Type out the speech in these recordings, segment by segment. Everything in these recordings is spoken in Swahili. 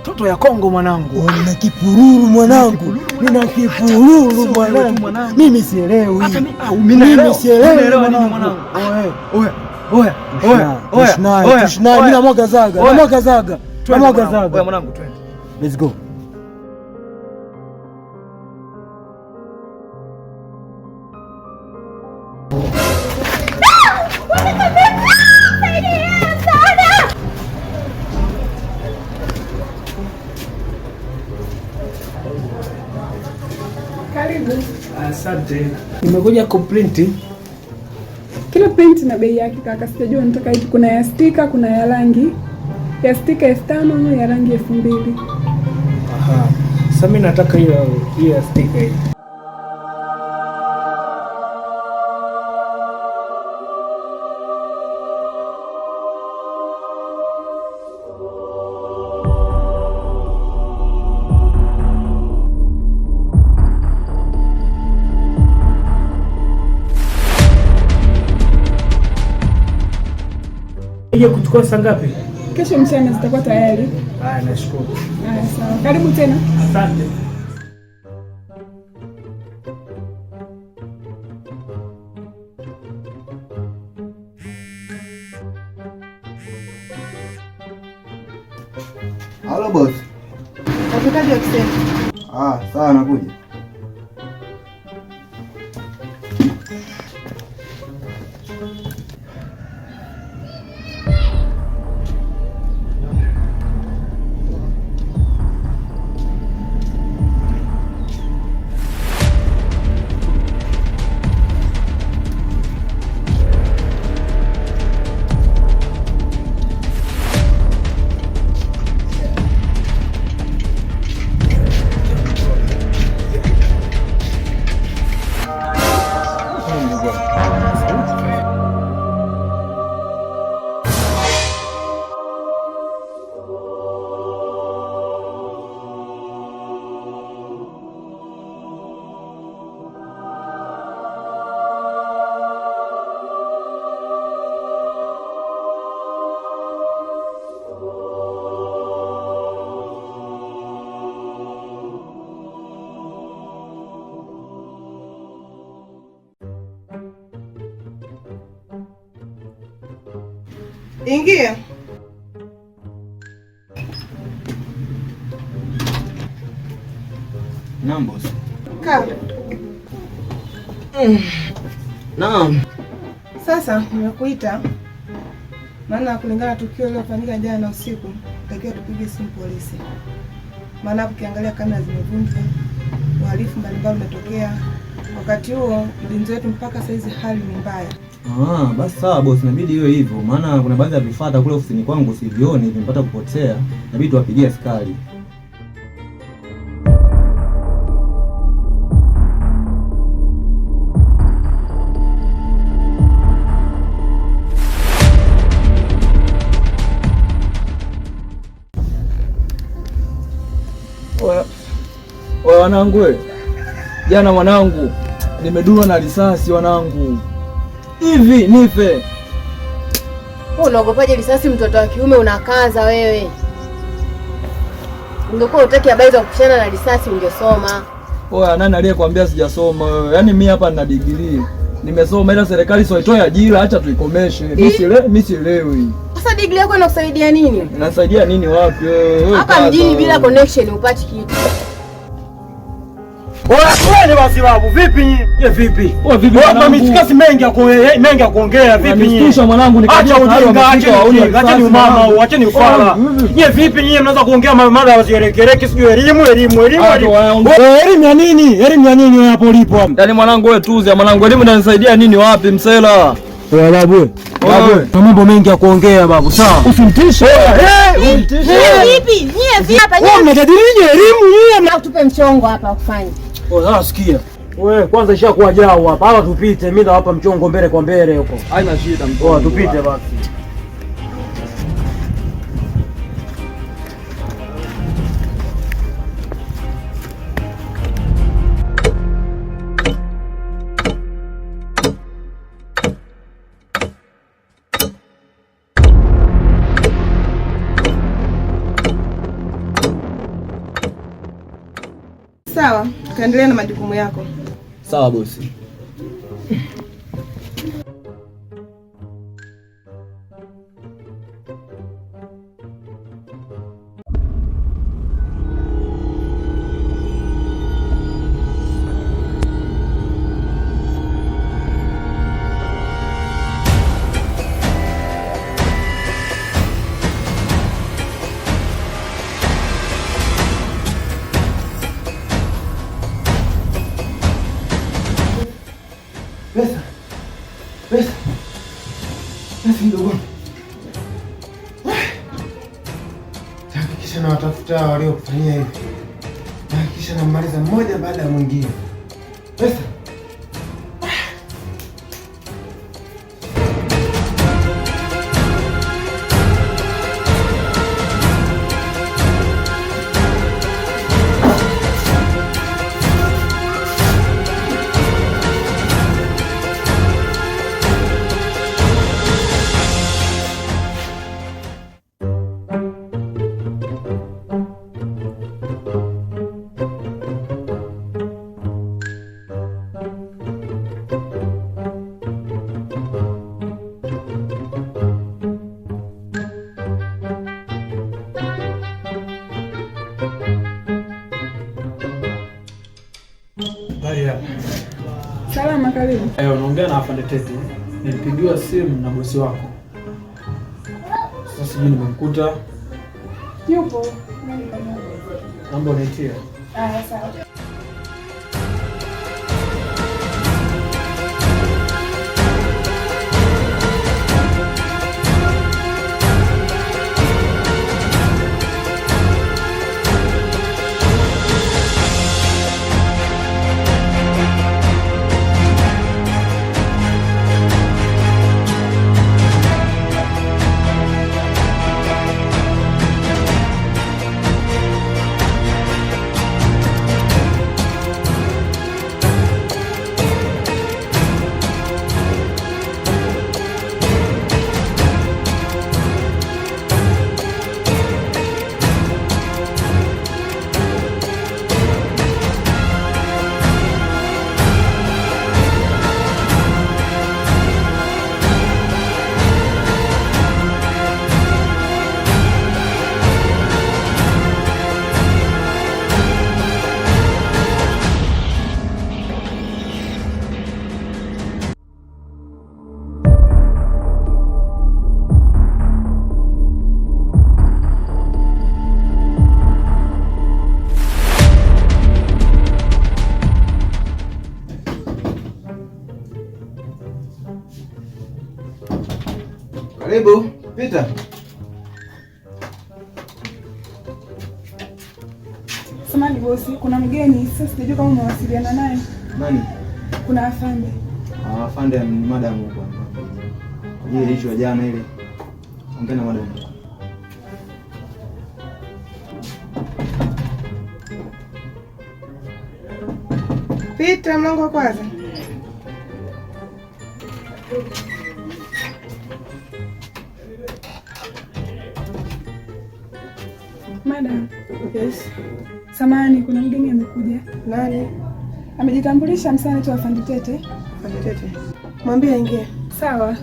Toto ya Kongo mwanangu. Nina kipururu mwanangu. Nina kipururu mwanangu. Mimi sielewi. Mimi sielewi mwanangu. Oya. Mimi namwaga zaga. Oya mwanangu twende. Let's go. Karibu. Asante. Nimekuja kuprinti. Kila print na bei yake kaka, sijajua nataka ipi. Kuna ya stika, kuna ya rangi. Ya stika 5,000, ya rangi 2,000. Aha. Sasa mimi nataka hiyo ya stika hii. Ije kuchukua saa ngapi? Kesho mchana zitakuwa tayari. Haya, nashukuru. Haya, sawa. Karibu tena. Asante. Halo boss. Natakaje akisema? Sawa nakuja. Ingia. Naam boss. Kaa. Naam. Sasa nimekuita maana kulingana na tukio lililofanyika jana usiku, takiwa tupige simu polisi. Maana hapo ukiangalia kamera zimevunjwa, uhalifu mbalimbali umetokea. Wakati huo mlinzi wetu mpaka saizi hali ni mbaya. Basi sawa boss, inabidi iwe hivyo. Maana kuna baadhi ya vifaa kule ofisini kwangu sivioni, vimepata kupotea. Inabidi tuwapigie askari. Oya wanangu, jana mwanangu nimedua na risasi wanangu. Hivi nife. Wewe unaogopaje risasi? Mtoto wa kiume unakaza wewe. Ungekuwa utaki habari za kupishana na risasi ungesoma. Oya, nani aliyekwambia sijasoma wewe? Yaani mimi hapa nina degree. Nimesoma ila serikali sio itoe ajira, acha tuikomeshe. Mimi sielewi. Sasa degree yako inakusaidia nini? Inasaidia nini wapi wewe? Hapa mjini bila connection upati kitu. Oya, basi babu, vipi nyinyi? Vipi? Oya vipi mwanangu? Hapa mitikasi mengi ya kuongea, vipi nyinyi? Nistusha mwanangu acha ujinga, acheni umama, acheni ufala. Nyinyi vipi nyinyi mnaanza kuongea mada ya zielekereke, sijui elimu. Elimu ya nini? Elimu ya nini wewe hapo ulipo hapo? Yaani mwanangu wewe tuzi ya mwanangu, elimu inanisaidia nini wapi msela? Oya babu. Kuna mambo mengi ya kuongea babu, sawa? Usimtishe. Vipi? Nyie vipi hapa? Wewe mnajadilije elimu nyinyi? Tupe mchongo hapa kufanya. Sasa sikia. Wewe kwanza ishakuwa jao hapa. Hapa tupite. Mimi nawapa mchongo mbele kwa mbele huko. Haina shida mchongo. Tupite basi. Sawa, kaendelea na majukumu yako. Sawa bosi. Pesa mdogo. Hakikisha na watafuta waliokufanyia hivi. Hakikisha namaliza mmoja baada ya mwingine. Pesa. Salama, karibu. Unaongea na afande Tete. Nilipigiwa simu na bosi wako. Sasa sijui nimemkuta. Yupo. Naomba uniitie. Sawa. Karibu, pita. Samahani bosi, kuna mgeni. Sasa sijui kama umewasiliana naye. Nani? Kuna afande. Afande ni madam huko. Ile issue ya jana ile. Ongea na madam. Pita mlango wa kwanza. Madam. Yes. Samahani, kuna mgeni amekuja. Nani? Amejitambulisha, msana tu afande Tete. Afande Tete. Mwambie aingie. Sawa.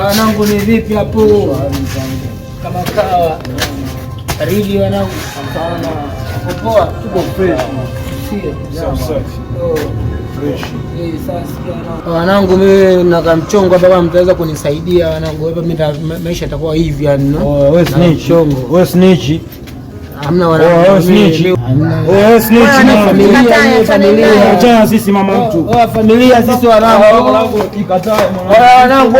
Wanangu ni vipi hapo? Kama kawa. Karibu wanangu. Hapana. Poa, tuko fresh. Sio. Safi. Fresh. Sasa wanangu, mimi na mchongo hapa, kama mtaweza kunisaidia wanangu, hapa mimi maisha yatakuwa hivi yani, no? Wewe snitch. Wewe snitch. Hamna wanangu. Wewe snitch. Wewe snitch. Familia. Acha sisi mama mtu. Familia sisi wanangu. Wanangu ikatae wanangu.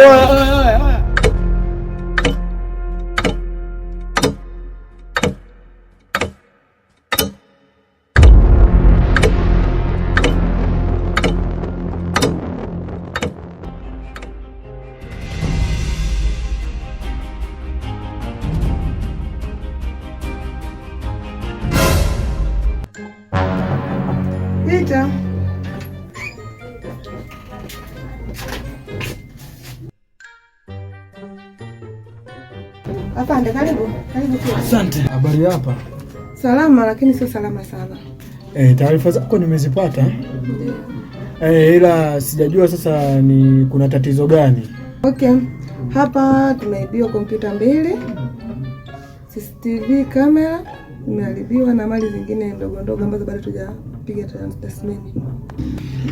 Afande, karibu. Karibu pia. Asante. Habari hapa? Salama, lakini sio salama sana. Taarifa zako nimezipata. Ila sijajua sasa ni kuna tatizo gani. Okay. Hapa tumeibiwa kompyuta 2, CCTV kamera imeharibiwa na mali zingine ndogo ndogo ambazo bado tujapiga tathmini.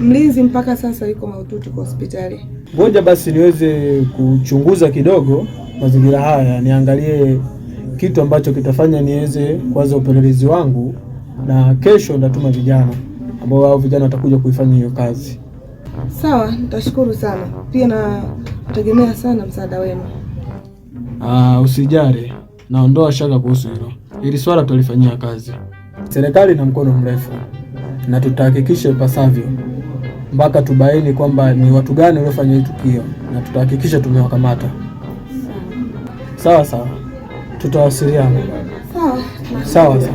Mlinzi mpaka sasa yuko mahututi kwa hospitali. Ngoja basi niweze kuchunguza kidogo mazingira haya, niangalie kitu ambacho kitafanya niweze kuanza upelelezi wangu, na kesho ndatuma vijana ambao hao vijana watakuja kuifanya hiyo kazi. Sawa, nitashukuru sana. Pia na tegemea sana msaada wenu. Usijali, naondoa shaka kuhusu hilo. Hili swala tulifanyia kazi. Serikali na mkono mrefu, na tutahakikisha ipasavyo mpaka tubaini kwamba ni watu gani waliofanya hili tukio, na tutahakikisha tumewakamata. Sawa sawa, tutawasiliana. Sawa. Sawa sawa.